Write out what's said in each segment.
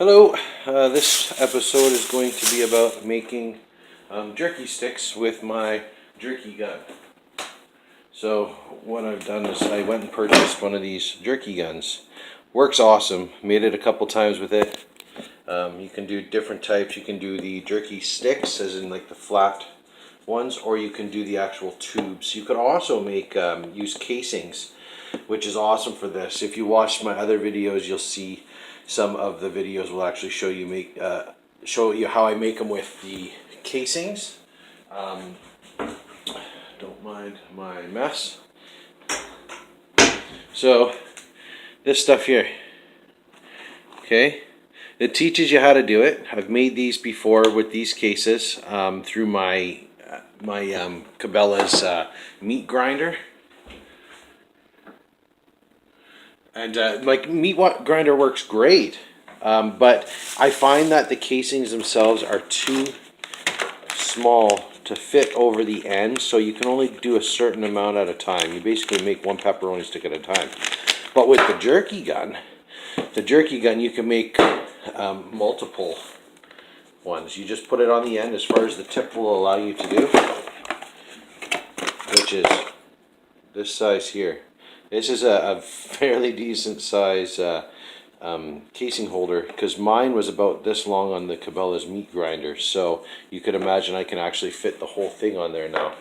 Hello, this episode is going to be about making jerky sticks with my jerky gun. So what I've done is I went and purchased one of these jerky guns. Works awesome, made it a couple times with it. You can do different types. You can do the jerky sticks, as in like the flat ones, or you can do the actual tubes. You could also make use casings, which is awesome for this. If you watch my other videos, you'll see some of the videos will actually show you how I make them with the casings. Don't mind my mess. So this stuff here, okay, it teaches you how to do it. I've made these before with these cases through my Cabela's meat grinder. And my meat grinder works great, but I find that the casings themselves are too small to fit over the end, so you can only do a certain amount at a time. You basically make one pepperoni stick at a time. But with the jerky gun you can make multiple ones. You just put it on the end as far as the tip will allow you to do, which is this size here. This is a fairly decent size casing holder, because mine was about this long on the Cabela's meat grinder. So you could imagine I can actually fit the whole thing on there now,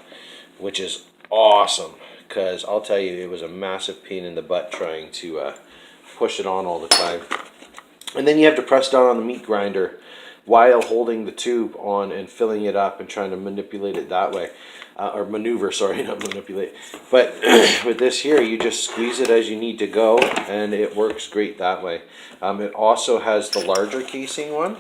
which is awesome, because I'll tell you, it was a massive pain in the butt trying to push it on all the time. And then you have to press down on the meat grinder while holding the tube on and filling it up and trying to manipulate it that way. Or maneuver, sorry, not manipulate. But with this here, you just squeeze it as you need to go, and it works great that way. It also has the larger casing one,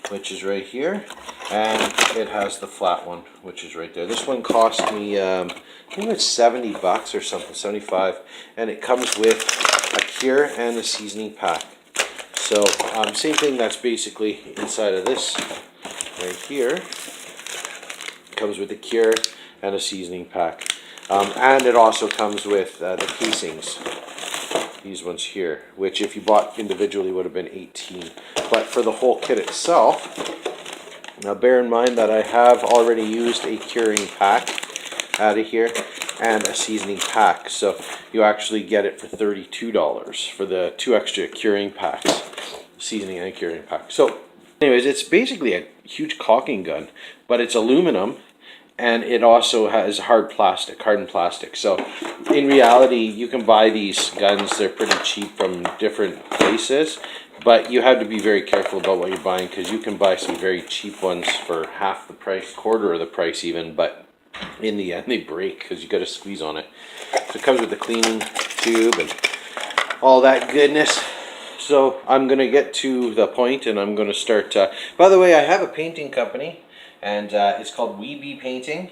which is right here, and it has the flat one, which is right there. This one cost me, I think it's $70 or something, 75, and it comes with a cure and a seasoning pack. So same thing, that's basically inside of this right here. Comes with a cure and a seasoning pack, and it also comes with the casings, these ones here, which if you bought individually would have been $18, but for the whole kit itself, now bear in mind that I have already used a curing pack out of here and a seasoning pack, so you actually get it for $32 for the 2 extra curing packs, seasoning and curing pack. So anyways, it's basically a huge caulking gun, but it's aluminum. And it also has hardened plastic. So in reality, you can buy these guns. They're pretty cheap from different places, but you have to be very careful about what you're buying, because you can buy some very cheap ones for half the price, quarter of the price even, but in the end they break because you got to squeeze on it. So it comes with the cleaning tube and all that goodness. So I'm going to get to the point, and I'm going to start. By the way, I have a painting company. And it's called WeeBee Painting.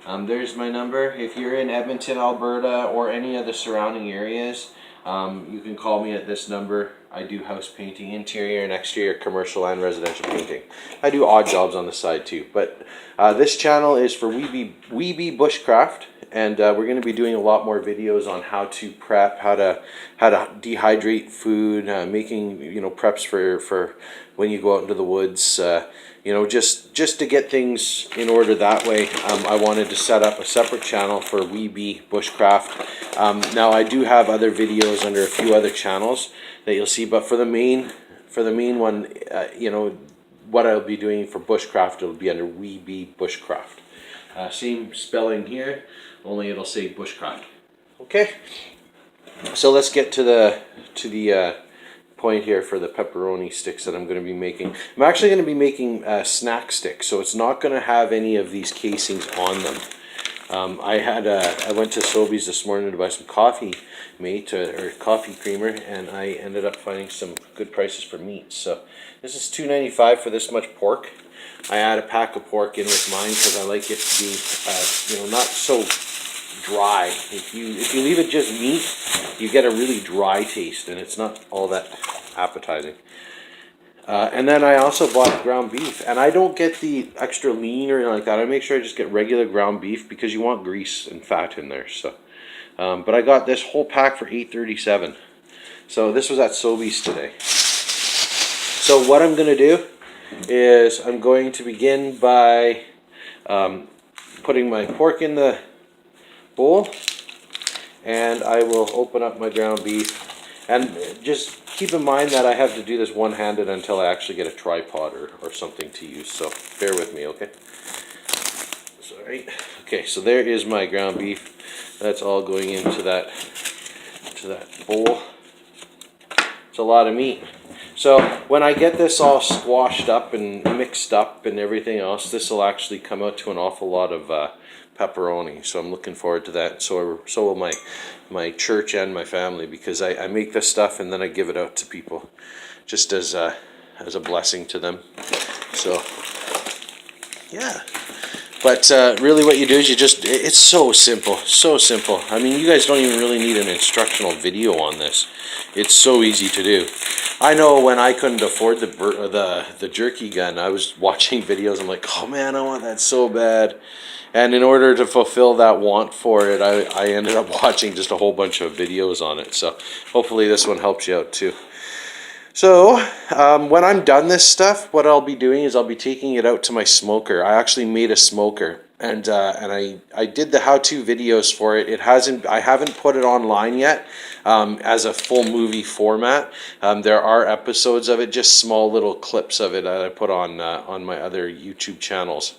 There's my number. If you're in Edmonton, Alberta, or any of the surrounding areas, you can call me at this number. I do house painting, interior and exterior, commercial and residential painting. I do odd jobs on the side too. But this channel is for WeeBee Bushcraft, and we're going to be doing a lot more videos on how to prep, how to dehydrate food, making preps for when you go out into the woods. Just to get things in order that way. I wanted to set up a separate channel for WeeBee Bushcraft. Now I do have other videos under a few other channels that you'll see, but for the main one, what I'll be doing for Bushcraft, it'll be under WeeBee Bushcraft. Same spelling here, only it'll say Bushcraft. Okay, so let's get to the point here for the pepperoni sticks that I'm going to be making. I'm actually going to be making snack sticks, so it's not going to have any of these casings on them. I went to Sobeys this morning to buy some coffee mate or coffee creamer, and I ended up finding some good prices for meat. So this is $2.95 for this much pork. I add a pack of pork in with mine because I like it to be not so dry. If you leave it just meat, you get a really dry taste, and it's not all that appetizing. And then I also bought ground beef, and I don't get the extra lean or anything like that. I make sure I just get regular ground beef because you want grease and fat in there. So, but I got this whole pack for $8.37. So this was at Sobeys today. So what I'm going to do is I'm going to begin by putting my pork in the bowl, and I will open up my ground beef. And just keep in mind that I have to do this one-handed until I actually get a tripod or something to use, so bear with me, okay? Sorry. Okay, so there is my ground beef. That's all going into that bowl. It's a lot of meat. So when I get this all squashed up and mixed up and everything else, this will actually come out to an awful lot of pepperoni. So I'm looking forward to that. So will my church and my family, because I make this stuff and then I give it out to people just as a blessing to them. So yeah. But really what you do is it's so simple, so simple. I mean, you guys don't even really need an instructional video on this. It's so easy to do. I know when I couldn't afford the Jerky Gun, I was watching videos. I'm like, oh man, I want that so bad. And in order to fulfill that want for it, I ended up watching just a whole bunch of videos on it. So hopefully this one helps you out too. So when I'm done this stuff, what I'll be doing is I'll be taking it out to my smoker. I actually made a smoker, and I did the how-to videos for it. I haven't put it online yet as a full movie format. There are episodes of it, just small little clips of it that I put on my other YouTube channels.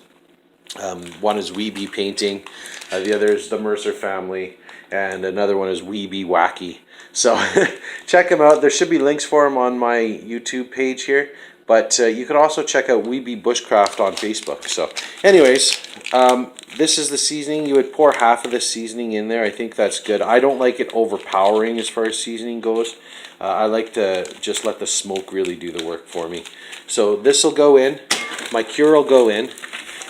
One is WeeBee painting, the other is the Mercer family, and another one is WeeBee wacky. So check them out. There should be links for them on my YouTube page here, but you can also check out WeeBee Bushcraft on Facebook. So anyways, this is the seasoning. You would pour half of the seasoning in there. I think that's good. I don't like it overpowering as far as seasoning goes. I like to just let the smoke really do the work for me. So this will go in. My cure will go in.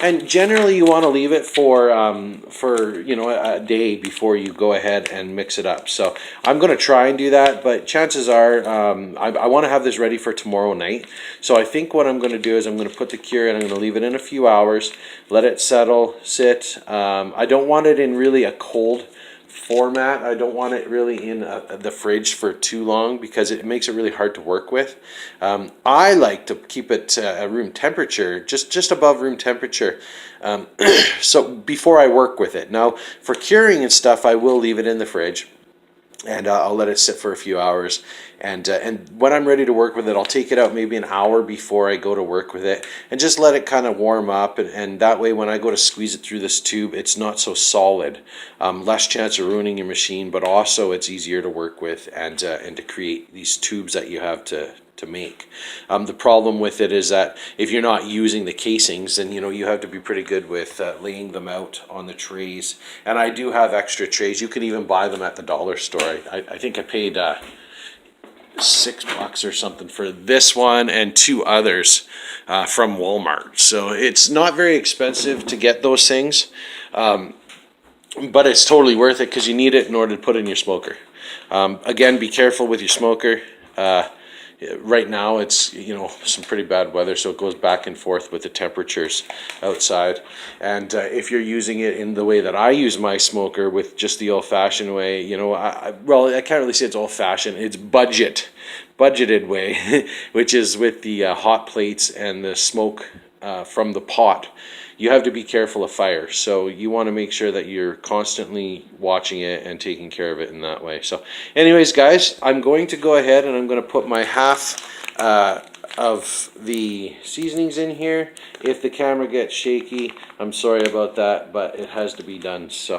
And generally, you want to leave it for a day before you go ahead and mix it up. So I'm going to try and do that, but chances are I want to have this ready for tomorrow night. So I think what I'm going to do is I'm going to put the cure in. I'm going to leave it in a few hours, let it settle, sit. I don't want it in really a cold format. I don't want it really in the fridge for too long because it makes it really hard to work with. I like to keep it at room temperature, just above room temperature, so before I work with it. Now for curing and stuff, I will leave it in the fridge, and I'll let it sit for a few hours. And when I'm ready to work with it, I'll take it out maybe an hour before I go to work with it and just let it kind of warm up. And that way, when I go to squeeze it through this tube, it's not so solid. Less chance of ruining your machine, but also it's easier to work with and to create these tubes that you have to make. The problem with it is that if you're not using the casings, then you have to be pretty good with laying them out on the trays. And I do have extra trays. You can even buy them at the dollar store. I think I paid $6 or something for this one and 2 others from Walmart. So it's not very expensive to get those things, but it's totally worth it because you need it in order to put in your smoker. Again, be careful with your smoker. Right now it's some pretty bad weather, so it goes back and forth with the temperatures outside. And if you're using it in the way that I use my smoker, with just the old-fashioned way, I can't really say it's old-fashioned. It's budgeted way, which is with the hot plates and the smoke from the pot. You have to be careful of fire, so you want to make sure that you're constantly watching it and taking care of it in that way. So anyways, guys, I'm going to go ahead and I'm going to put my half of the seasonings in here. If the camera gets shaky, I'm sorry about that, but it has to be done. So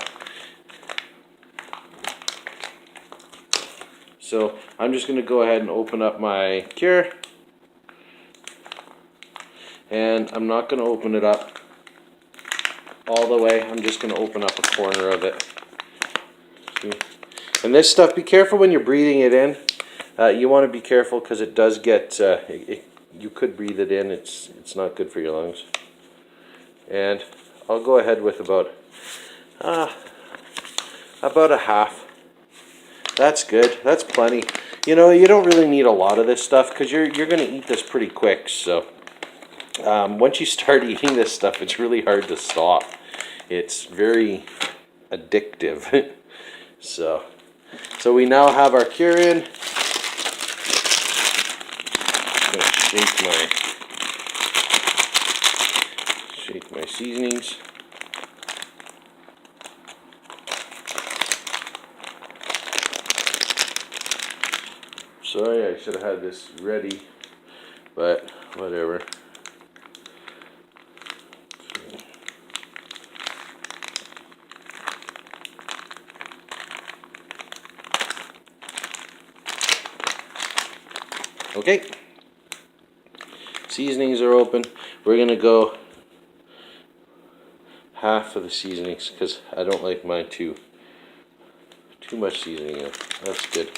I'm just going to go ahead and open up my cure, and I'm not going to open it up all the way. I'm just going to open up a corner of it. See? And this stuff, be careful when you're breathing it in. You want to be careful because it does get, you could breathe it in. It's not good for your lungs. And I'll go ahead with about a half. That's good. That's plenty. You don't really need a lot of this stuff because you're going to eat this pretty quick. So once you start eating this stuff, it's really hard to stop. It's very addictive. So we now have our cure in. I'm going to shake my seasonings. Sorry, I should have had this ready, but whatever. Okay, seasonings are open. We're gonna go half of the seasonings because I don't like mine too much seasoning in. That's good.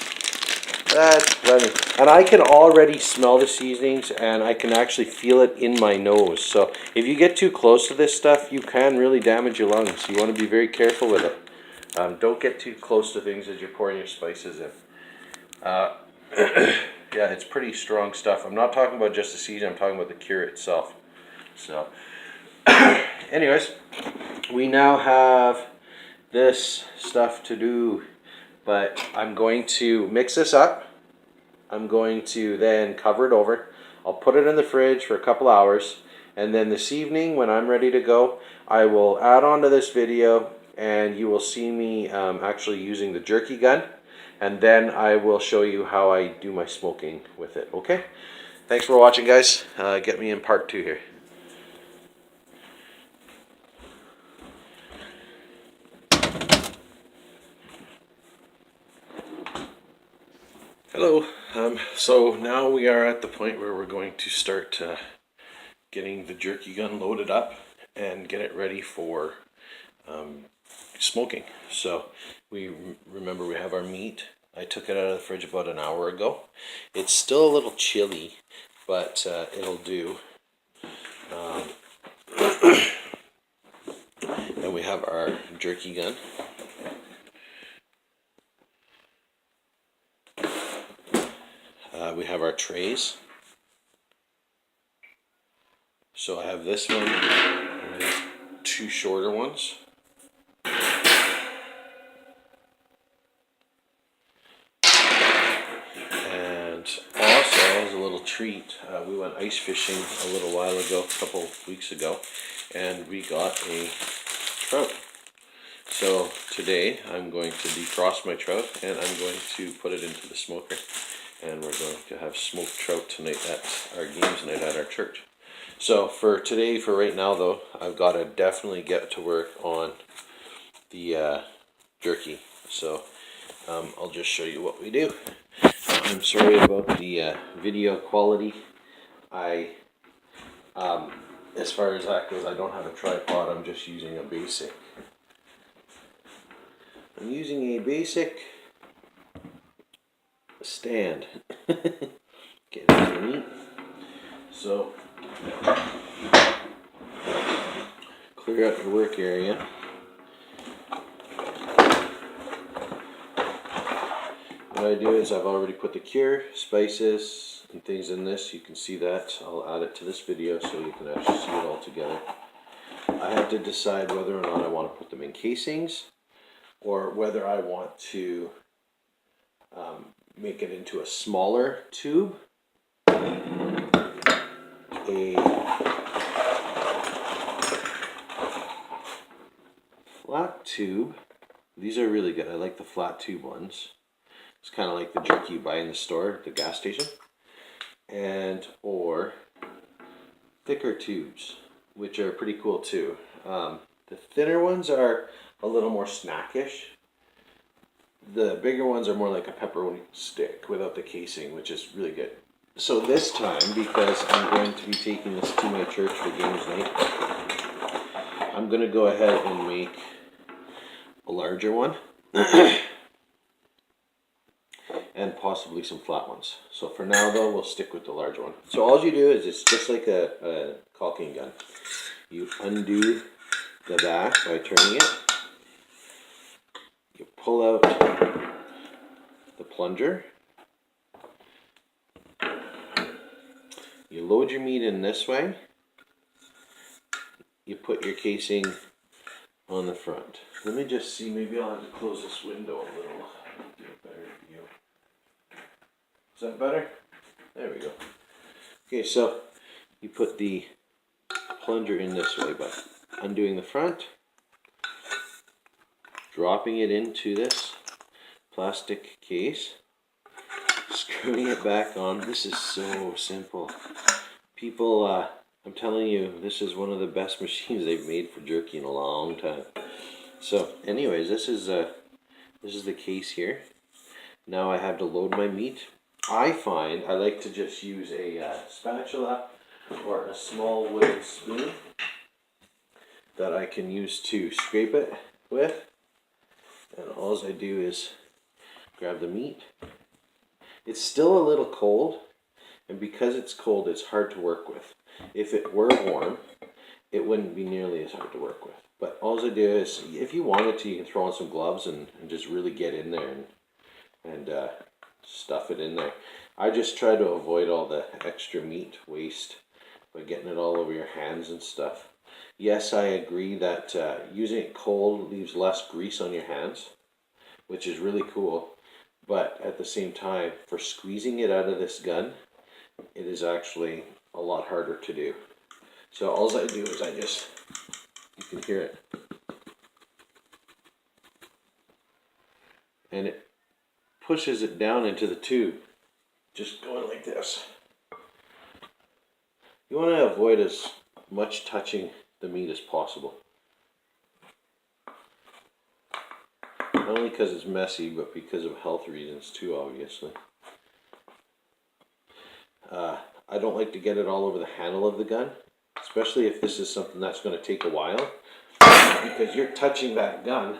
That's plenty. And I can already smell the seasonings and I can actually feel it in my nose. So if you get too close to this stuff, you can really damage your lungs. You want to be very careful with it. Don't get too close to things as you're pouring your spices in. Yeah, it's pretty strong stuff. I'm not talking about just the season, I'm talking about the cure itself. So, anyways, we now have this stuff to do, but I'm going to mix this up. I'm going to then cover it over. I'll put it in the fridge for a couple hours, and then this evening when I'm ready to go, I will add on to this video and you will see me actually using the jerky gun, and then I will show you how I do my smoking with it. Okay? Thanks for watching, guys. Get me in part 2 here. Hello. So now we are at the point where we're going to start getting the jerky gun loaded up and get it ready for smoking. So remember we have our meat. I took it out of the fridge about an hour ago. It's still a little chilly, but it'll do. And we have our jerky gun. We have our trays. So I have this one and 2 shorter ones. And also, as a little treat, we went ice fishing a little while ago, a couple weeks ago, and we got a trout. So today I'm going to defrost my trout and I'm going to put it into the smoker. And we're going to have smoked trout tonight at our games night at our church. So for today, for right now though, I've got to definitely get to work on the jerky. So I'll just show you what we do. I'm sorry about the video quality. As far as that goes, I don't have a tripod. I'm just using a basic. I'm using a basic stand. Get into the meat. So clear out the work area. What I do is I've already put the cure, spices, and things in this. You can see that. I'll add it to this video so you can actually see it all together. I have to decide whether or not I want to put them in casings or whether I want to make it into a smaller tube. A flat tube. These are really good. I like the flat tube ones. It's kind of like the jerky you buy in the store at the gas station. And or thicker tubes, which are pretty cool too. The thinner ones are a little more snackish. The bigger ones are more like a pepperoni stick without the casing, which is really good. So this time, because I'm going to be taking this to my church for games night, I'm going to go ahead and make a larger one. And possibly some flat ones. So for now though, we'll stick with the large one. So all you do is, it's just like a caulking gun. You undo the back by turning it. You pull out the plunger. You load your meat in this way. You put your casing on the front. Let me just see, maybe I'll have to close this window a little. Get a better view. Is that better? There we go. Okay, so you put the plunger in this way by undoing the front, dropping it into this plastic case, screwing it back on. This is so simple. People, I'm telling you, this is one of the best machines they've made for jerky in a long time. So anyways, this is the case here. Now I have to load my meat. I find I like to just use a spatula or a small wooden spoon that I can use to scrape it with. And all I do is grab the meat. It's still a little cold, and because it's cold, it's hard to work with. If it were warm, it wouldn't be nearly as hard to work with. But all I do is, if you wanted to, you can throw on some gloves and just really get in there and stuff it in there. I just try to avoid all the extra meat waste by getting it all over your hands and stuff. Yes, I agree that using it cold leaves less grease on your hands, which is really cool. But at the same time, for squeezing it out of this gun, it is actually a lot harder to do. So all I do is you can hear it. And it pushes it down into the tube, just going like this. You want to avoid as much touching the meat as possible. Not only because it's messy, but because of health reasons too, obviously. I don't like to get it all over the handle of the gun, especially if this is something that's going to take a while, because you're touching that gun,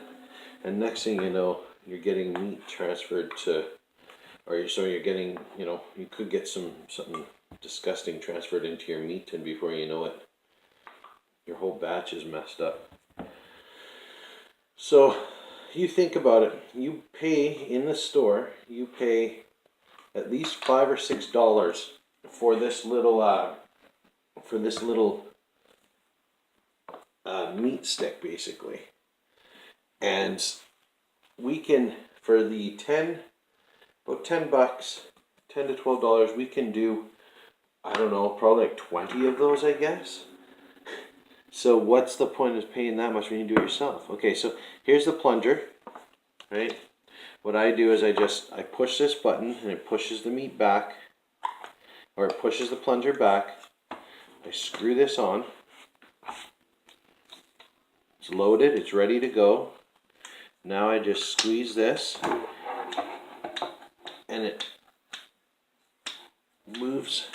and next thing you know, you're getting meat transferred to, you're getting, you could get something disgusting transferred into your meat, and before you know it, your whole batch is messed up. So you think about it, you pay in the store, you pay at least $5 or $6 for this little meat stick, basically. And we can, for the about $10, $10 to $12, we can do, I don't know, probably like 20 of those, I guess. So what's the point of paying that much when you do it yourself? Okay, so here's the plunger, right? What I do is I push this button and it pushes the meat back, or it pushes the plunger back. I screw this on. It's loaded, it's ready to go. Now I just squeeze this and it moves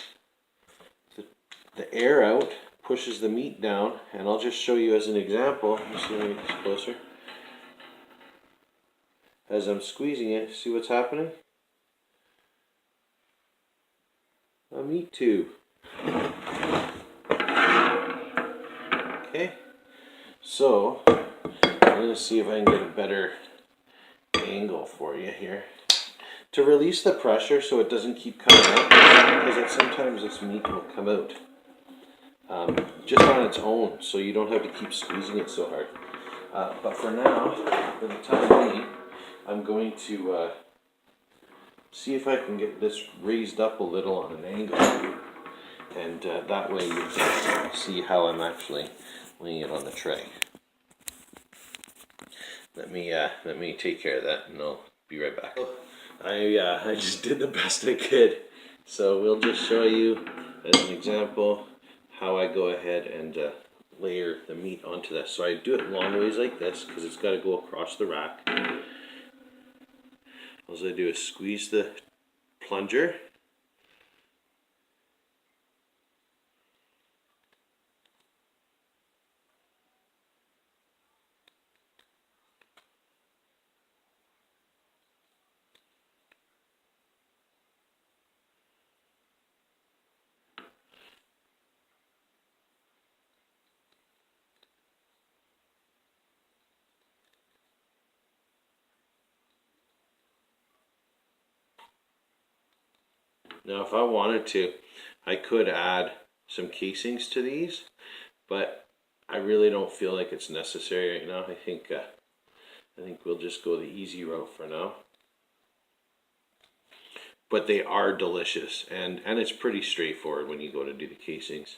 the air out, pushes the meat down, and I'll just show you as an example. Let me get this closer. As I'm squeezing it, see what's happening? A meat tube. Okay, so I'm going to see if I can get a better angle for you here. To release the pressure so it doesn't keep coming out, because sometimes this meat will come out just on its own, so you don't have to keep squeezing it so hard. But for now, for the time being, I'm going to see if I can get this raised up a little on an angle, and that way you can see how I'm actually laying it on the tray. Let me take care of that, and I'll be right back. I just did the best I could, so we'll just show you as an example how I go ahead and layer the meat onto this. So I do it long ways like this because it's got to go across the rack. All I do is squeeze the plunger. Now if I wanted to, I could add some casings to these, but I really don't feel like it's necessary right now. I think we'll just go the easy route for now. but they are delicious, and it's pretty straightforward when you go to do the casings.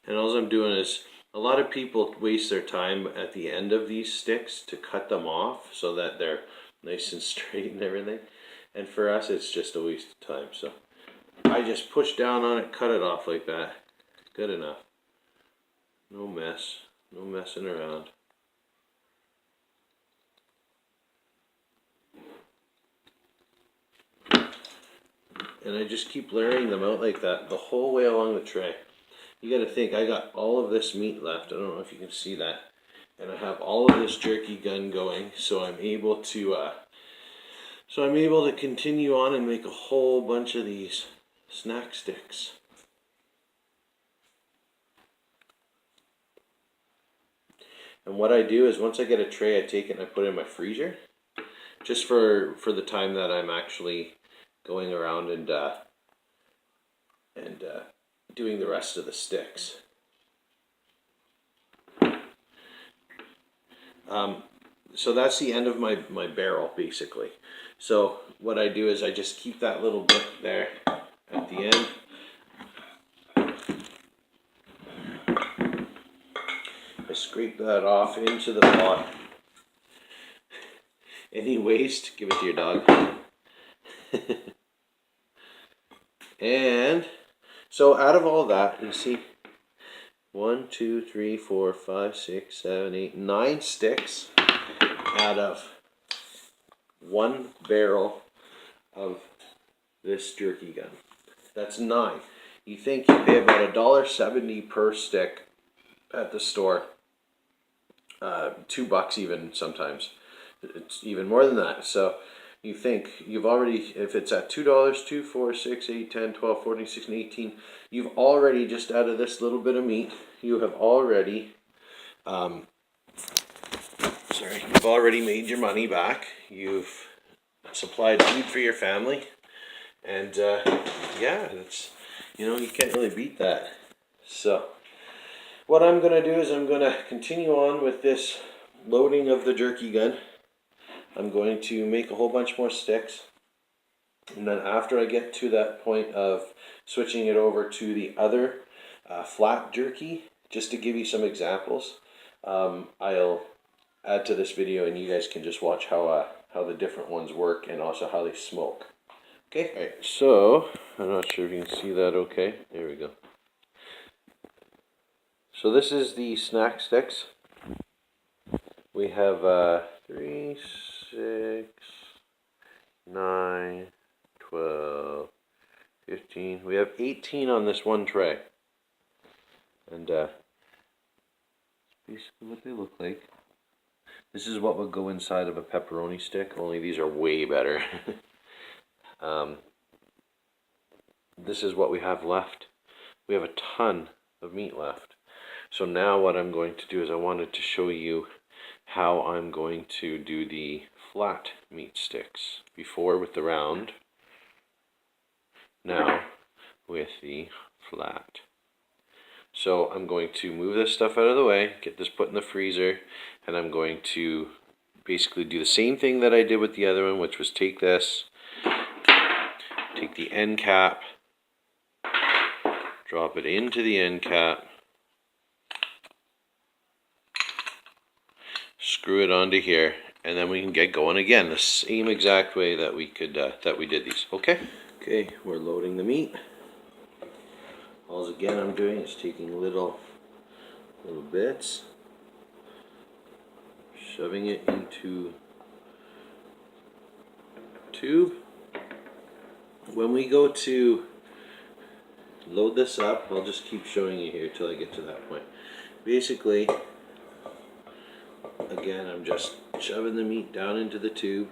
And all I'm doing is, a lot of people waste their time at the end of these sticks to cut them off so that they're nice and straight and everything. And for us, it's just a waste of time. So I just push down on it, cut it off like that. Good enough. No mess. No messing around. And I just keep layering them out like that the whole way along the tray. You got to think, I got all of this meat left. I don't know if you can see that. And I have all of this Jerky Gun going, so I'm able to continue on and make a whole bunch of these snack sticks. And what I do is, once I get a tray, I take it and I put it in my freezer, just for the time that I'm actually going around and doing the rest of the sticks. So that's the end of my barrel, basically. So what I do is I just keep that little bit there at the end. I scrape that off into the pot. Any waste, give it to your dog. And so out of all that, you see, 1, 2, 3, 4, 5, 6, 7, 8, 9 sticks out of 1 barrel of this Jerky Gun. That's 9. You think you pay about $1.70 per stick at the store. $2 even sometimes. It's even more than that. So you think you've already, if it's at $2, 2, 4, 6, 8, 10, 12, 14, 16, 18, you've already, just out of this little bit of meat, you have already, you've already made your money back. You've supplied food for your family. And yeah, it's, you can't really beat that. So what I'm going to do is I'm going to continue on with this loading of the Jerky Gun. I'm going to make a whole bunch more sticks, and then after I get to that point of switching it over to the other flat jerky, just to give you some examples, I'll add to this video and you guys can just watch how the different ones work and also how they smoke. Okay, all right, so I'm not sure if you can see that okay. There we go. So this is the snack sticks. We have 3, 6, 9, 12, 15. We have 18 on this one tray. And basically what they look like. This is what would go inside of a pepperoni stick, only these are way better. This is what we have left. We have a ton of meat left. So now what I'm going to do is I wanted to show you how I'm going to do the flat meat sticks. Before with the round, now with the flat. So I'm going to move this stuff out of the way, get this put in the freezer, and I'm going to basically do the same thing that I did with the other one, which was take this, take the end cap, drop it into the end cap, screw it onto here, and then we can get going again the same exact way that we could that we did these. Okay, we're loading the meat. All again I'm doing is taking little bits, shoving it into a tube. When we go to load this up, I'll just keep showing you here till I get to that point. Basically, again, I'm just shoving the meat down into the tube.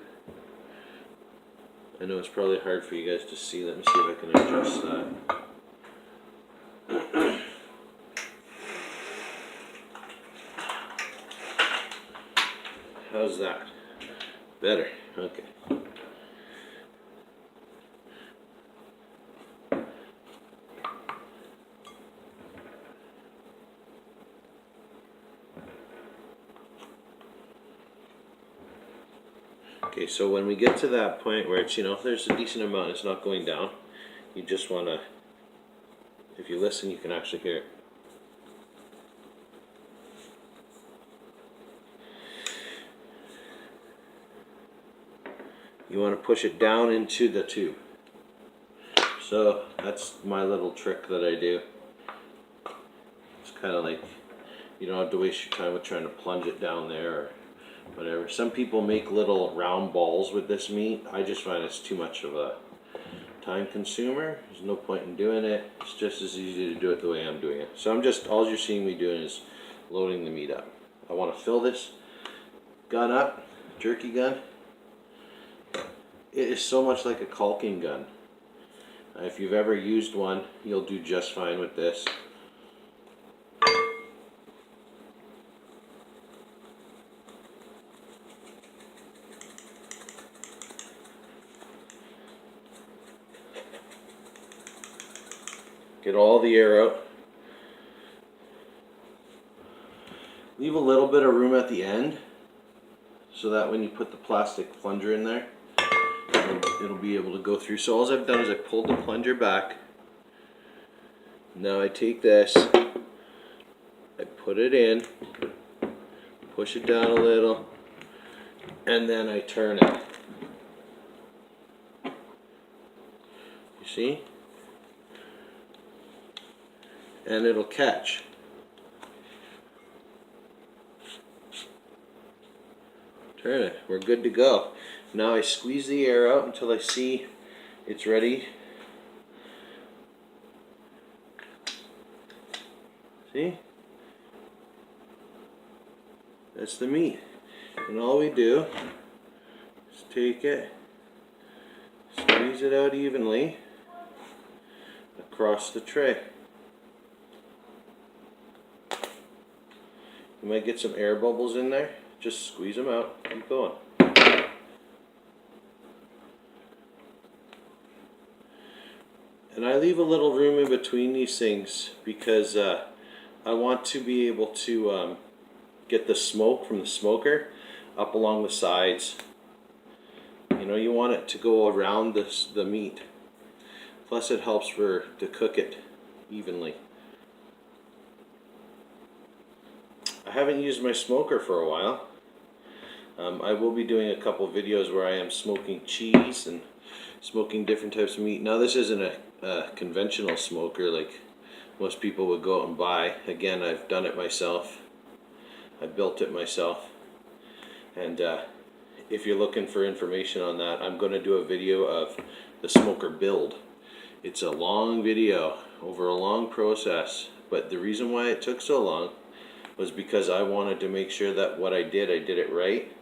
I know it's probably hard for you guys to see. Let me see if I can adjust that. How's that? Better. Okay. Okay, so when we get to that point where it's, you know, there's a decent amount, it's not going down, you just want to, if you listen, you can actually hear it. You want to push it down into the tube. So that's my little trick that I do. It's kind of like, you don't have to waste your time with trying to plunge it down there or whatever. Some people make little round balls with this meat. I just find it's too much of a time consumer. There's no point in doing it. It's just as easy to do it the way I'm doing it. So I'm just, all you're seeing me doing is loading the meat up. I want to fill this gun up, jerky gun. It is so much like a caulking gun. If you've ever used one, you'll do just fine with this. Get all the air out. Leave a little bit of room at the end so that when you put the plastic plunger in there, it'll be able to go through. So all I've done is I pulled the plunger back. Now I take this, I put it in, push it down a little, and then I turn it. You see? And it'll catch. Turn it. We're good to go. Now I squeeze the air out until I see it's ready. See? That's the meat. And all we do is take it, squeeze it out evenly across the tray. You might get some air bubbles in there. Just squeeze them out. Keep going. And I leave a little room in between these things because I want to be able to get the smoke from the smoker up along the sides. You know, you want it to go around the meat. Plus it helps to cook it evenly. I haven't used my smoker for a while. I will be doing a couple videos where I am smoking cheese and smoking different types of meat. Now this isn't a conventional smoker like most people would go out and buy. Again, I've done it myself. I built it myself. And if you're looking for information on that, I'm going to do a video of the smoker build. It's a long video over a long process, but the reason why it took so long was because I wanted to make sure that what I did it right,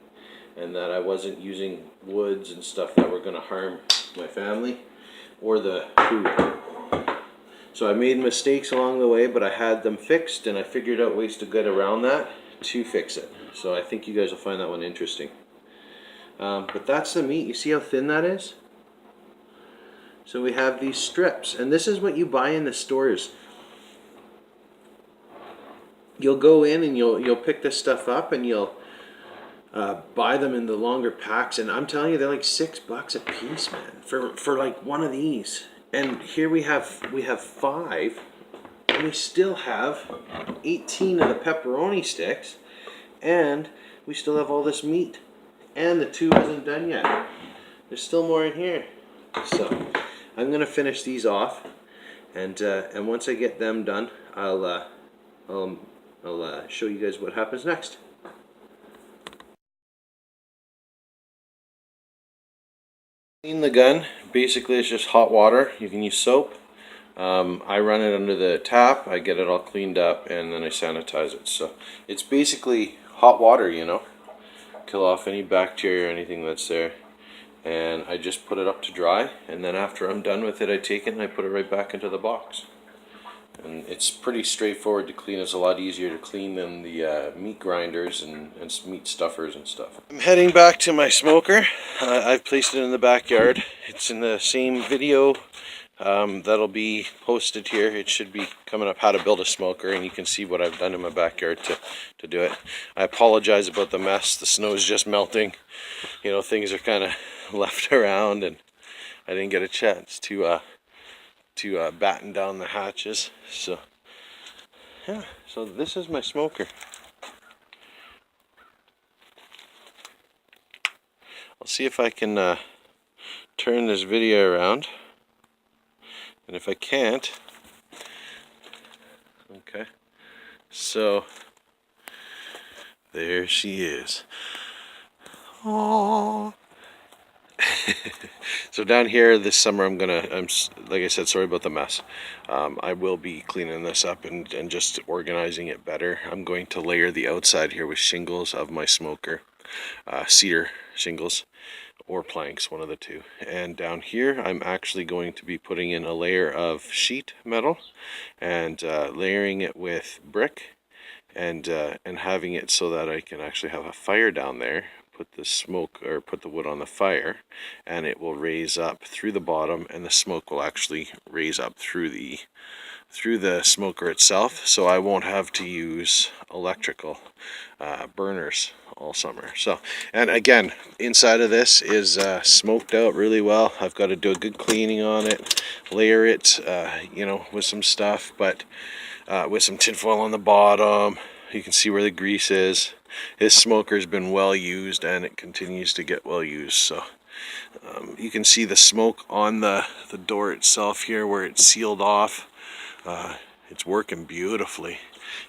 and that I wasn't using woods and stuff that were going to harm my family or the food. So I made mistakes along the way, but I had them fixed, and I figured out ways to get around that to fix it. So I think you guys will find that one interesting. But that's the meat. You see how thin that is? So we have these strips, and this is what you buy in the stores. You'll go in and you'll pick this stuff up, and you'll buy them in the longer packs, and I'm telling you, they're like $6 a piece, man, for like one of these. And here we have 5, and we still have 18 of the pepperoni sticks, and we still have all this meat, and the tube isn't done yet. There's still more in here. So I'm gonna finish these off, and once I get them done, I'll show you guys what happens next. Clean the gun. Basically, it's just hot water. You can use soap. I run it under the tap. I get it all cleaned up, and then I sanitize it. So it's basically hot water, you know. Kill off any bacteria or anything that's there. And I just put it up to dry, and then after I'm done with it, I take it and I put it right back into the box. And it's pretty straightforward to clean. It's a lot easier to clean than the meat grinders and meat stuffers and stuff. I'm heading back to my smoker. I've placed it in the backyard. It's in the same video that'll be posted here. It should be coming up, how to build a smoker, and you can see what I've done in my backyard to do it. I apologize about the mess. The snow is just melting. You know, things are kind of left around, and I didn't get a chance to batten down the hatches. So yeah, so this is my smoker. I'll see if I can turn this video around, and if I can't, okay, so there she is. Aww. So down here this summer I'm like I said, sorry about the mess. I will be cleaning this up and just organizing it better. I'm going to layer the outside here with shingles of my smoker, cedar shingles or planks, one of the two. And down here I'm actually going to be putting in a layer of sheet metal and layering it with brick and having it so that I can actually have a fire down there. Put the smoke, or put the wood on the fire, and it will raise up through the bottom, and the smoke will actually raise up through the smoker itself, so I won't have to use electrical burners all summer. So, and again, inside of this is smoked out really well. I've got to do a good cleaning on it, layer it, you know, with some stuff, but with some tinfoil on the bottom. You can see where the grease is. This smoker has been well used, and it continues to get well used. So you can see the smoke on the door itself here where it's sealed off. It's working beautifully.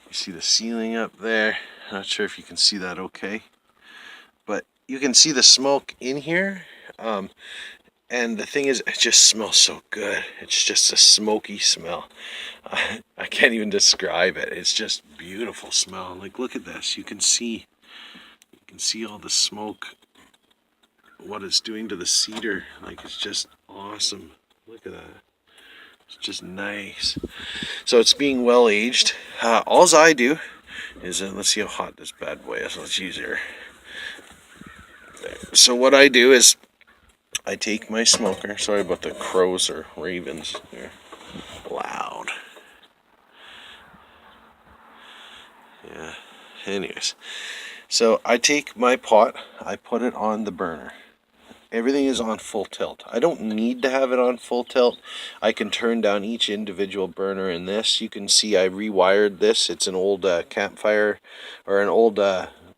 You see the ceiling up there. Not sure if you can see that okay, but you can see the smoke in here. And the thing is, it just smells so good. It's just a smoky smell. I can't even describe it. It's just beautiful smell. Like, look at this. You can see all the smoke, what it's doing to the cedar. Like, it's just awesome. Look at that. It's just nice. So it's being well aged. All I do is, let's see how hot this bad boy is. Let's use here. So what I do is, I take my smoker. Sorry about the crows or ravens. They're loud. Yeah. Anyways. So I take my pot. I put it on the burner. Everything is on full tilt. I don't need to have it on full tilt. I can turn down each individual burner in this. You can see I rewired this. It's an old campfire, or an old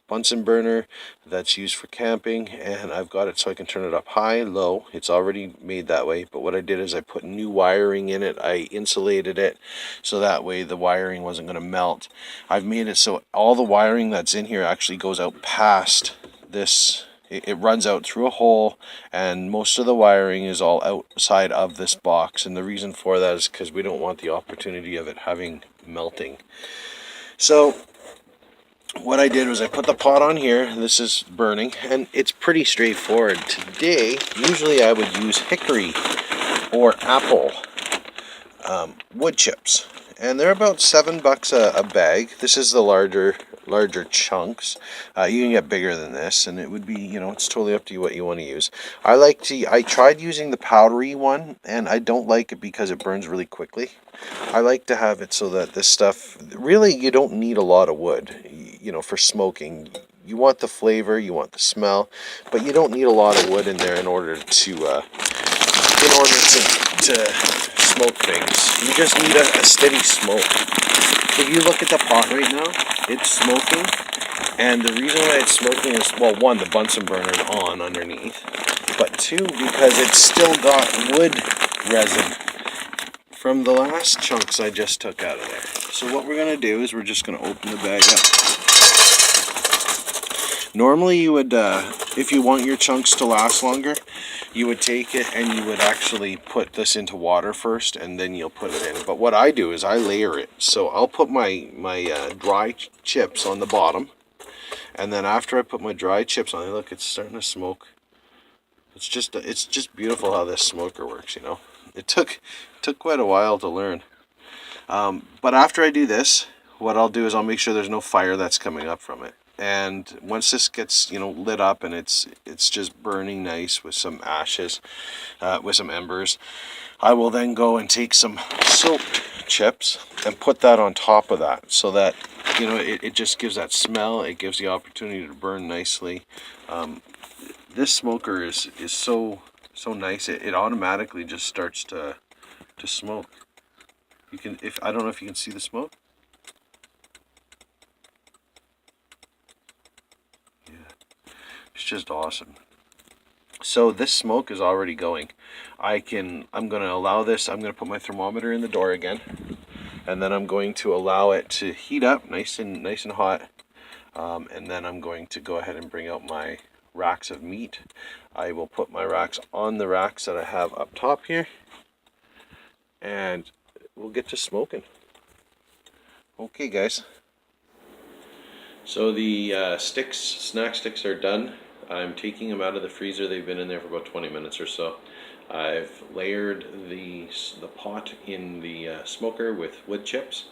Bunsen burner that's used for camping, and I've got it so I can turn it up high, low. It's already made that way, but what I did is I put new wiring in it. I insulated it so that way the wiring wasn't going to melt. I've made it so all the wiring that's in here actually goes out past this. It runs out through a hole, and most of the wiring is all outside of this box, and the reason for that is because we don't want the opportunity of it having melting. So what I did was I put the pot on here. This is burning, and it's pretty straightforward. Today, usually I would use hickory or apple wood chips, and they're about $7 a bag. This is the larger chunks. You can get bigger than this, and it would be, you know, it's totally up to you what you want to use. I tried using the powdery one, and I don't like it because it burns really quickly. I like to have it so that this stuff, really, you don't need a lot of wood, you know, for smoking. You want the flavor, you want the smell, but you don't need a lot of wood in there in order to smoke things. You just need a steady smoke. If you look at the pot right now, it's smoking, and the reason why it's smoking is, well, one, the Bunsen burner is on underneath, but two, because it's still got wood resin from the last chunks I just took out of there. So what we're going to do is we're just going to open the bag up. Normally you would, if you want your chunks to last longer, you would take it and you would actually put this into water first, and then you'll put it in. But what I do is I layer it. So I'll put my dry chips on the bottom, and then after I put my dry chips on it, look, it's starting to smoke. It's just beautiful how this smoker works, you know. It took quite a while to learn. But after I do this, what I'll do is I'll make sure there's no fire that's coming up from it. And once this gets, lit up and it's just burning nice with some ashes, with some embers, I will then go and take some soaked chips and put that on top of that, so that it just gives that smell. It gives the opportunity to burn nicely. This smoker is so nice. It automatically just starts to smoke. I don't know if you can see the smoke. Yeah, it's just awesome. So this smoke is already going. I'm going to allow this. I'm going to put my thermometer in the door again, and then I'm going to allow it to heat up nice and hot. And then I'm going to go ahead and bring out my racks of meat. I will put my racks on the racks that I have up top here, and we'll get to smoking. Okay, guys. So the snack sticks are done. I'm taking them out of the freezer. They've been in there for about 20 minutes or so. I've layered the pot in the smoker with wood chips.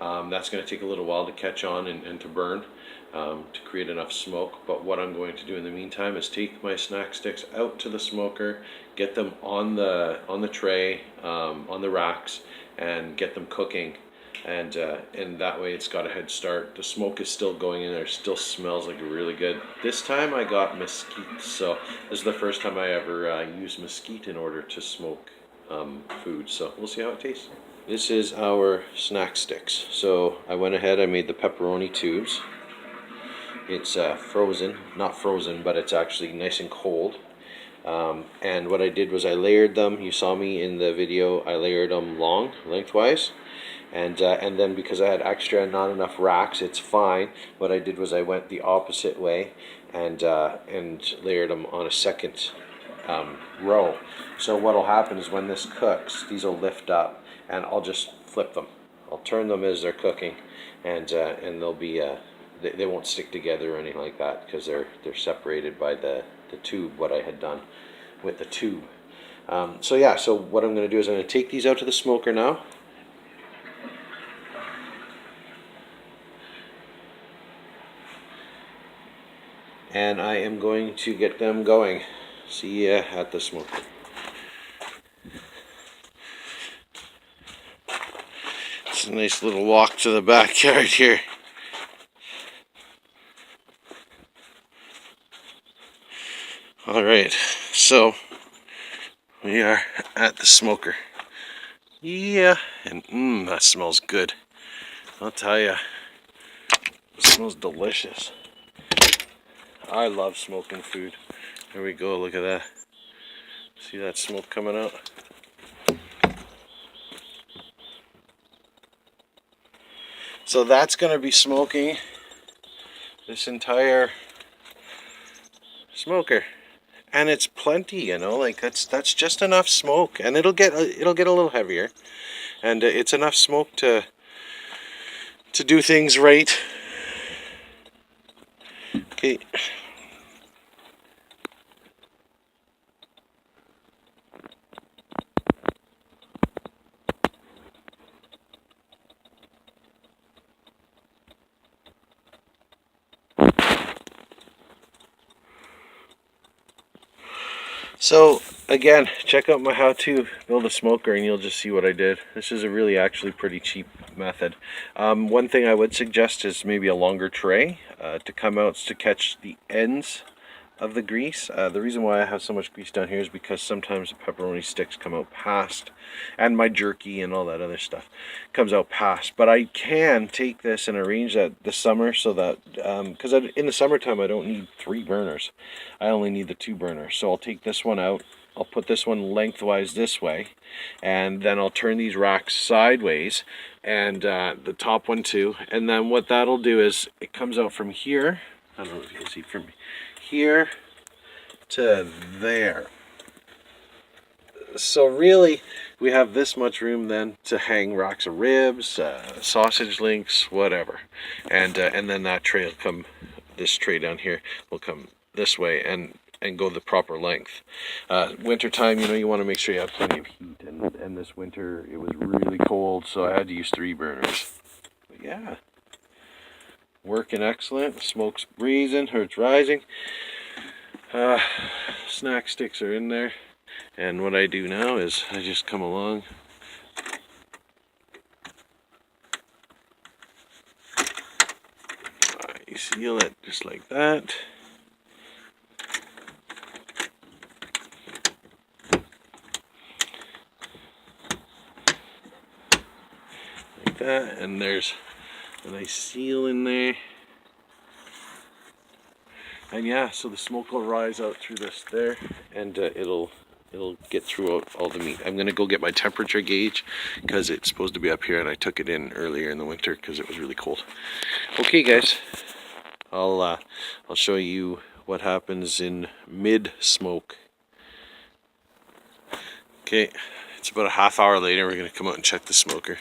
That's going to take a little while to catch on and to burn, to create enough smoke. But what I'm going to do in the meantime is take my snack sticks out to the smoker, get them on the tray, on the racks, and get them cooking. And that way it's got a head start. The smoke is still going in there, still smells like really good. This time I got mesquite, so this is the first time I ever used mesquite in order to smoke food, so we'll see how it tastes. This is our snack sticks. So I went ahead, I made the pepperoni tubes. It's frozen, not frozen, but it's actually nice and cold. And what I did was I layered them. You saw me in the video, I layered them lengthwise. And then because I had extra and not enough racks, it's fine. What I did was I went the opposite way and layered them on a second row. So what will happen is when this cooks, these will lift up, and I'll just flip them. I'll turn them as they're cooking, and they'll be they won't stick together or anything like that, because they're separated by the tube. What I had done with the tube. So yeah. So what I'm going to do is I'm going to take these out to the smoker now. And I am going to get them going. See ya at the smoker. It's a nice little walk to the backyard here. Alright, so we are at the smoker. Yeah, and that smells good. I'll tell ya, it smells delicious. I love smoking food. There we go, look at that. See that smoke coming out? So that's going to be smoking this entire smoker. And it's plenty, like that's just enough smoke, and it'll get a little heavier. And it's enough smoke to do things right. Okay. So again, check out my how to build a smoker and you'll just see what I did. This is a really actually pretty cheap method. One thing I would suggest is maybe a longer tray to come out to catch the ends of the grease. The reason why I have so much grease down here is because sometimes the pepperoni sticks come out past, and my jerky and all that other stuff comes out past. But I can take this and arrange that this summer so that, because in the summertime I don't need 3 burners. I only need the 2 burners. So I'll take this one out. I'll put this one lengthwise this way, and then I'll turn these racks sideways, and the top one too. And then what that'll do is it comes out from here. I don't know if you can see from here to there. So really we have this much room then to hang racks of ribs, sausage links, whatever. And then that tray will come, this tray down here will come this way, and and go the proper length. Winter time, you know, you want to make sure you have plenty of heat, and this winter it was really cold, so I had to use 3 burners. But yeah, working excellent. Smoke's breezing, or it's rising. Snack sticks are in there, and what I do now is I just come along. I seal it just like that. Like that, and there's a nice seal in there. And yeah, so the smoke will rise out through this there, and it'll get through all the meat. I'm gonna go get my temperature gauge because it's supposed to be up here, and I took it in earlier in the winter because it was really cold. Okay, guys, I'll show you what happens in mid smoke. Okay, it's about a half hour later. We're gonna come out and check the smoker.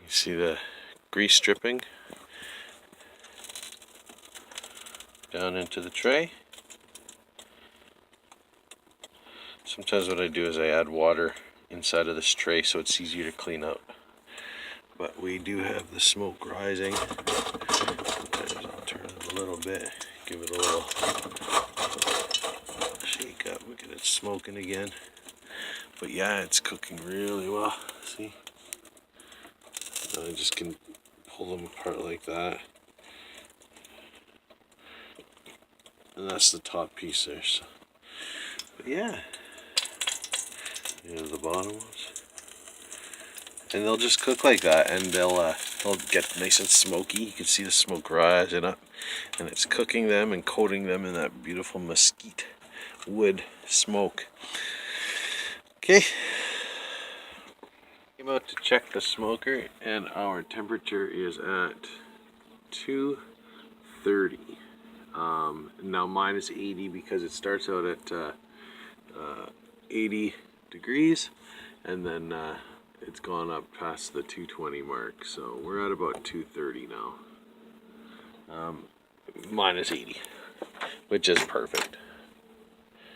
You see the grease dripping down into the tray. Sometimes what I do is I add water inside of this tray so it's easier to clean out. But we do have the smoke rising. Sometimes I'll turn it a little bit, give it a little shake up. Look at it smoking again. But yeah, it's cooking really well. See? I just can pull them apart like that. And that's the top piece there. So. But yeah. Here's the bottom ones. And they'll just cook like that, and they'll get nice and smoky. You can see the smoke rising up, and it's cooking them and coating them in that beautiful mesquite wood smoke. Okay. Came out to check the smoker, and our temperature is at 230. Now mine is 80 because it starts out at 80 degrees, and then it's gone up past the 220 mark, so we're at about 230 now. Mine is 80, which is perfect.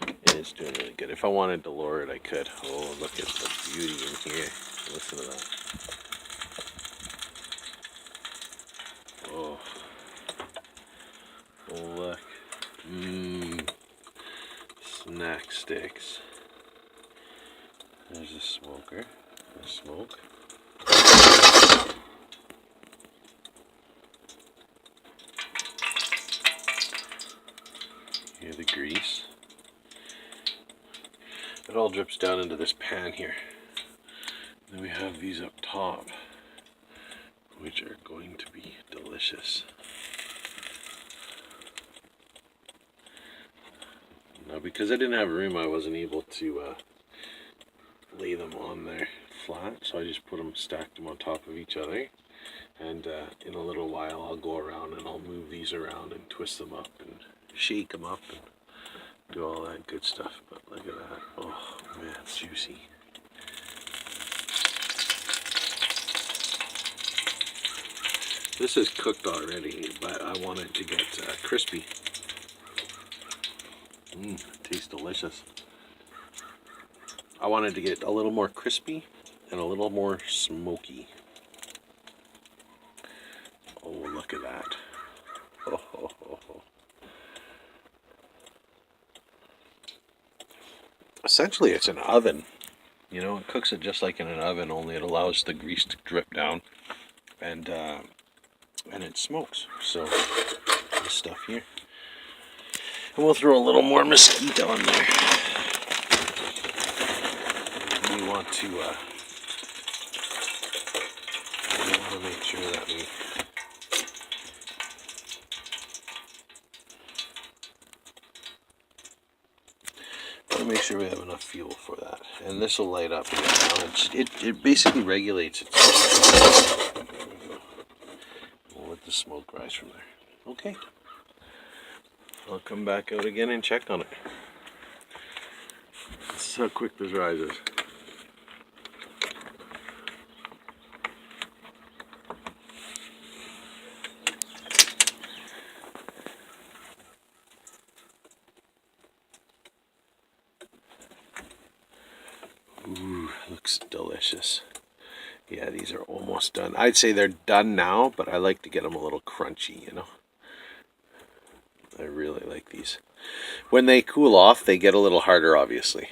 And it's doing really good. If I wanted to lower it, I could. Oh, look at the beauty in here. Listen to that. Oh. Oh, look. Snack sticks. There's a smoker. The smoke. Here's the grease. It all drips down into this pan here. Then we have these up top, which are going to be delicious. Now, because I didn't have room, I wasn't able to lay them on there flat, so I just stacked them on top of each other. And in a little while, I'll go around and I'll move these around and twist them up and shake them up and do all that good stuff. But look at that. Oh man, juicy. This is cooked already, but I want it to get crispy. It tastes delicious. I wanted to get a little more crispy and a little more smoky. Oh, look at that. Oh, oh, oh, oh. Essentially, it's an oven. You know, it cooks it just like in an oven, only it allows the grease to drip down, and it smokes. So, this stuff here. And we'll throw a little more mesquite on there. We want to make sure that we have enough fuel for that. And this will light up. It basically regulates itself. We'll let the smoke rise from there. Okay. I'll come back out again and check on it. is how quick this rises. Ooh, looks delicious. Yeah, these are almost done. I'd say they're done now, but I like to get them a little crunchy, you know. I really like these. When they cool off, they get a little harder, obviously.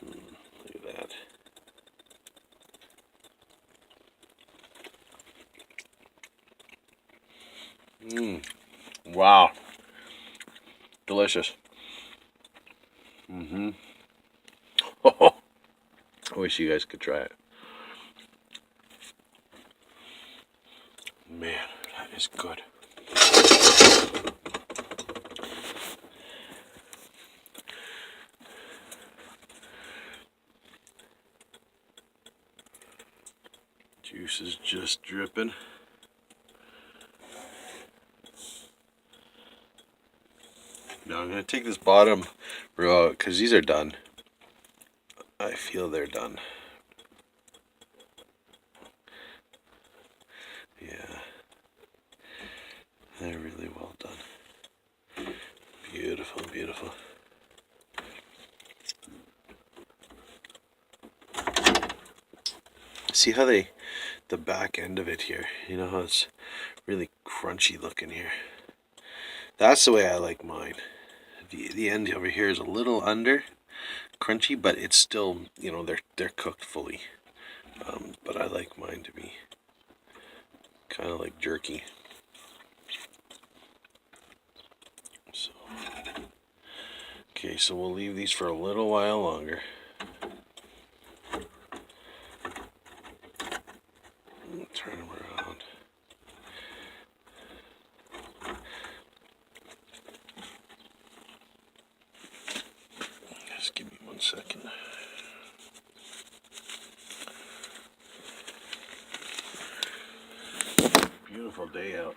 Look at that. Wow. Delicious. Oh, I wish you guys could try it. Man, that is good. Juice is just dripping. Now I'm going to take this bottom row out because these are done. I feel they're done. Yeah. They're really well done. Beautiful, beautiful. See how the back end of it here, you know how it's really crunchy looking here. That's the way I like mine. The end over here is a little under crunchy, but it's still, you know, they're cooked fully. But I like mine to be kind of like jerky. So, okay, so we'll leave these for a little while longer. Turn them around. Just give me 1 second. Beautiful day out.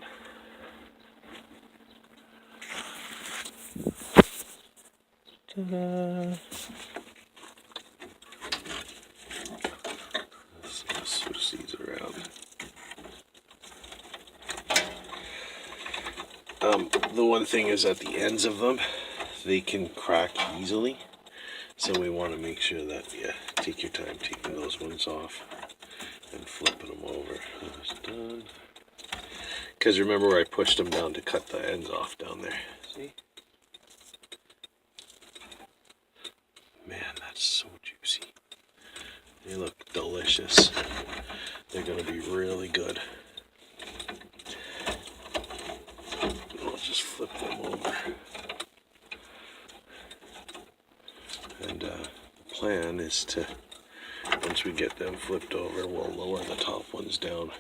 Ta-da! Let's switch these around. The one thing is at the ends of them, they can crack easily. So we want to make sure that, yeah, take your time taking those ones off and flipping them over. That's done. Because remember where I pushed them down to cut the ends off down there. See? Man, that's so juicy. They look delicious. They're going to be really good. I'll just flip them over. And the plan is to, once we get them flipped over, we'll lower the top ones down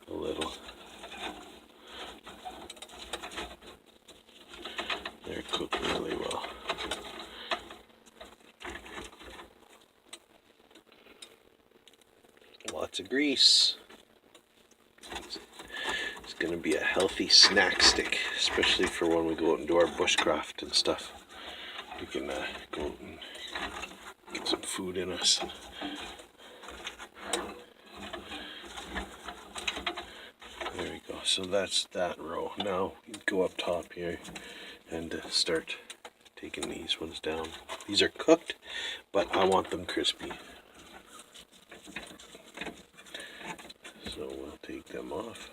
a little. They're cooked really well. Lots of grease. It's going to be a healthy snack stick, especially for when we go out and do our bushcraft and stuff. We can go out and get some food in us. There we go. So that's that row. Now go up top here and start taking these ones down. These are cooked, but I want them crispy. So we'll take them off.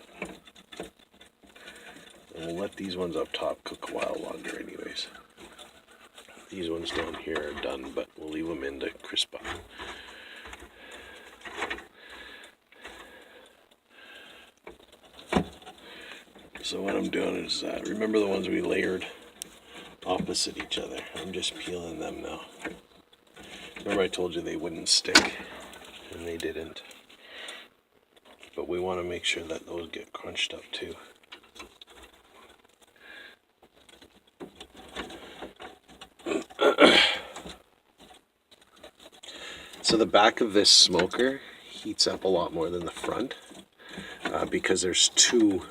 And we'll let these ones up top cook a while longer anyways. These ones down here are done, but we'll leave them in to crisp up. So what I'm doing is, remember the ones we layered opposite each other? I'm just peeling them now. Remember I told you they wouldn't stick, and they didn't. But we want to make sure that those get crunched up too. So the back of this smoker heats up a lot more than the front because there's two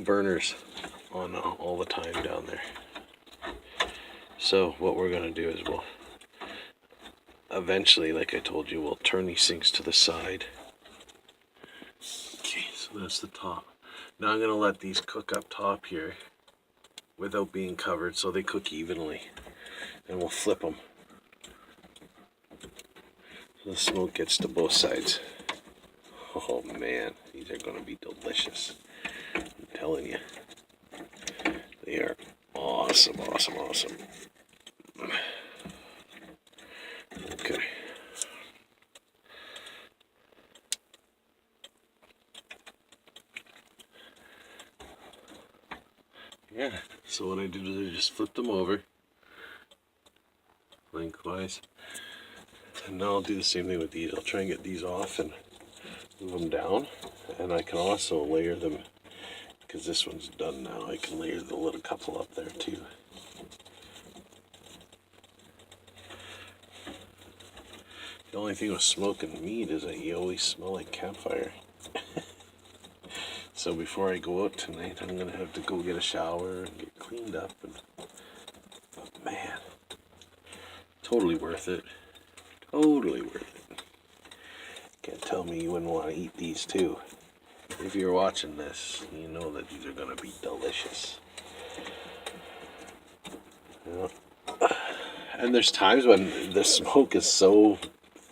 burners on all the time down there. So what we're gonna do is we'll eventually, like I told you, we'll turn these things to the side. Okay, so that's the top. Now I'm gonna let these cook up top here without being covered so they cook evenly. And we'll flip them. So the smoke gets to both sides. Oh man, these are gonna be delicious. I'm telling you. They are awesome, awesome, awesome. Okay. Yeah, so what I did is I just flipped them over lengthwise. And now I'll do the same thing with these. I'll try and get these off and move them down. And I can also layer them, because this one's done now. I can layer the little couple up there too. The only thing with smoking meat is that you always smell like campfire. So before I go out tonight, I'm going to have to go get a shower and get cleaned up. But man, totally worth it. Totally worth it. Can't tell me you wouldn't want to eat these too. If you're watching this, you know that these are going to be delicious. Yeah. And there's times when the smoke is so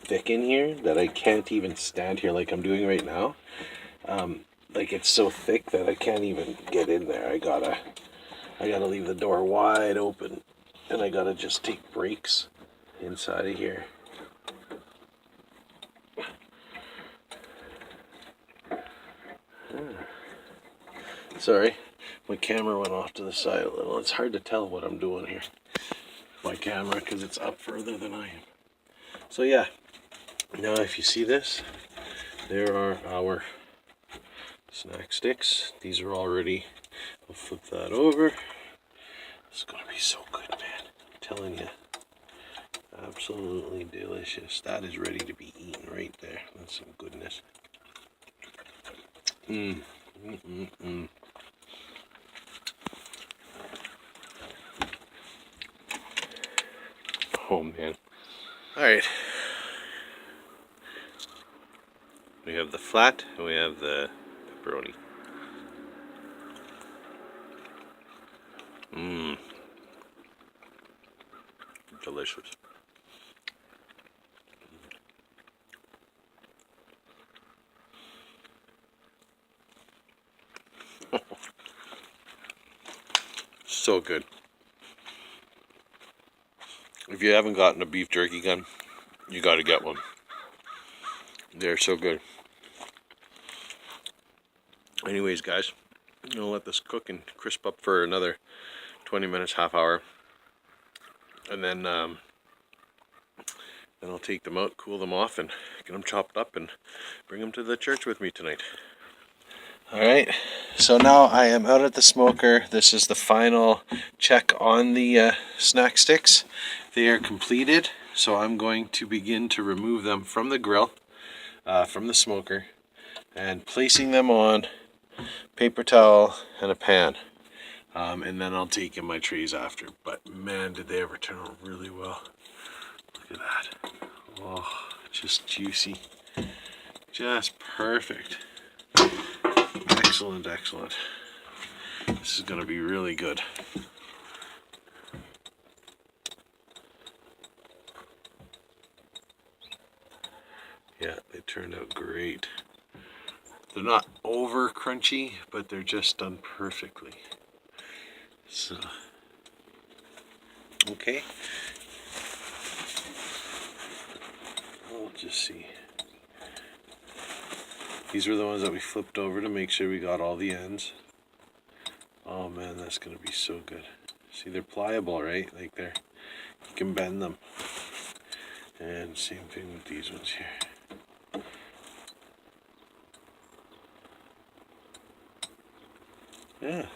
thick in here that I can't even stand here like I'm doing right now. Like it's so thick that I can't even get in there. I gotta leave the door wide open, and I gotta just take breaks inside of here. Sorry, my camera went off to the side a little. It's hard to tell what I'm doing here. My camera, because it's up further than I am. So yeah, now if you see this, there are our snack sticks. These are all ready. I'll flip that over. It's gonna be so good, man. I'm telling you. Absolutely delicious. That is ready to be eaten right there. That's some goodness. Oh man. Alright. We have the flat and we have the pepperoni. Delicious. So good. If you haven't gotten a beef jerky gun, you gotta get one. They're so good. Anyways, guys, I'm gonna let this cook and crisp up for another 20 minutes, half hour. And then I'll take them out, cool them off, and get them chopped up and bring them to the church with me tonight. Alright, so now I am out at the smoker. This is the final check on the snack sticks. They are completed, so I'm going to begin to remove them from the grill, from the smoker, and placing them on paper towel and a pan. And then I'll take in my trays after. But man, did they ever turn out really well. Look at that. Oh, just juicy. Just perfect. Excellent, excellent. This is going to be really good. Yeah, they turned out great. They're not over crunchy, but they're just done perfectly. So, okay. We'll just see. These were the ones that we flipped over to make sure we got all the ends. Oh man, that's gonna be so good. See, they're pliable, right? Like you can bend them. And same thing with these ones here. Yeah.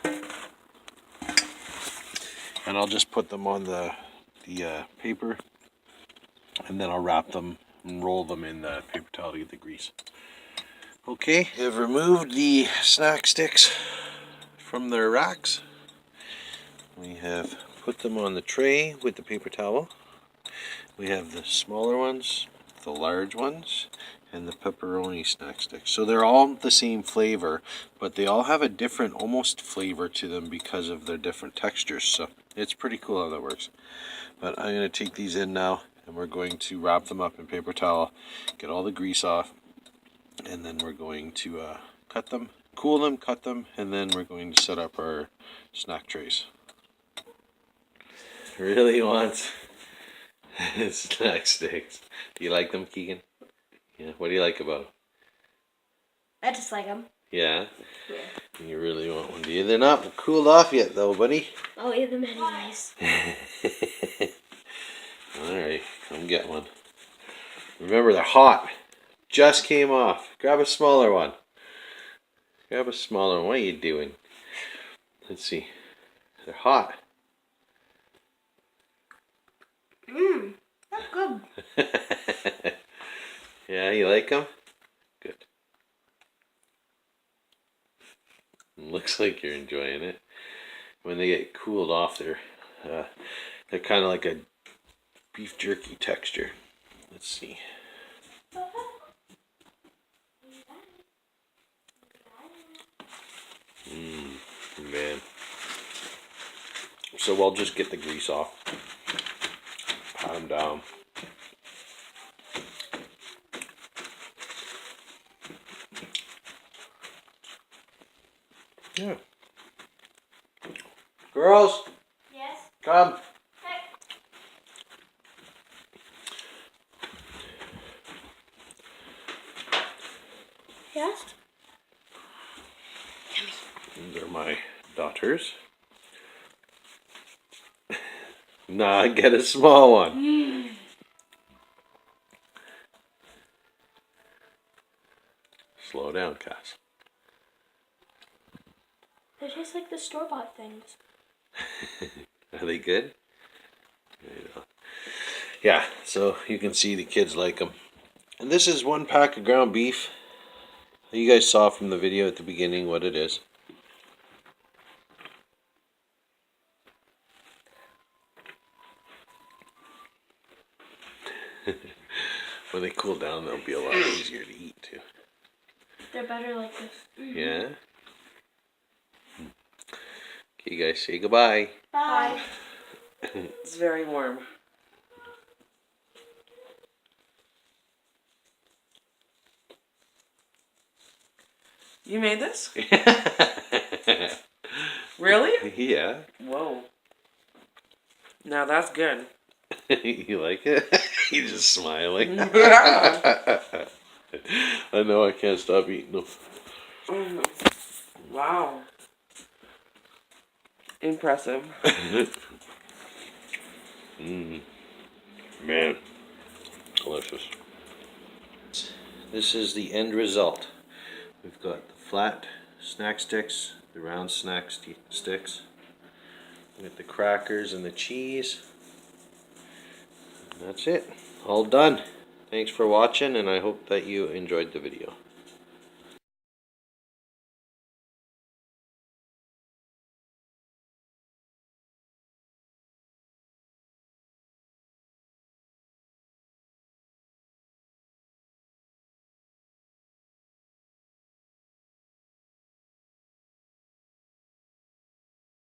And I'll just put them on the paper, and then I'll wrap them and roll them in the paper towel to get the grease. Okay, I've removed the snack sticks from their racks. We have put them on the tray with the paper towel. We have the smaller ones, the large ones, and the pepperoni snack sticks. So they're all the same flavor, but they all have a different almost flavor to them because of their different textures. So it's pretty cool how that works. But I'm going to take these in now, and we're going to wrap them up in paper towel, get all the grease off, and then we're going to cut them, cool them, cut them, and then we're going to set up our snack trays. Really wants snack sticks. Do you like them, Keegan? Yeah. What do you like about them? I just like them. Yeah? Yeah. You really want one, do you? They're not cooled off yet, though, buddy. I'll eat them anyways. Alright, come get one. Remember, they're hot. Just came off. Grab a smaller one. Grab a smaller one. What are you doing? Let's see. They're hot. Mmm, that's good. Yeah, you like them? Good. Looks like you're enjoying it. When they get cooled off, they're kind of like a beef jerky texture. Let's see. Man. So we'll just get the grease off. Pat them down. Yeah. Girls. Yes. Come. Hey. Yes. These are my daughters. Nah, get a small one. Slow down, Cass. They taste like the store-bought things. Are they good? Yeah, so you can see the kids like them. And this is 1 pack of ground beef. You guys saw from the video at the beginning what it is. When they cool down, they'll be a lot easier to eat too. They're better like this. Yeah? Okay, guys, say goodbye. Bye. It's very warm. You made this? Really? Yeah. Whoa. Now that's good. You like it? You're just smiling. Yeah. I know, I can't stop eating them. Wow. Impressive. Man, delicious. This is the end result. We've got the flat snack sticks, the round snack sticks. We got the crackers and the cheese. And that's it. All done. Thanks for watching, and I hope that you enjoyed the video.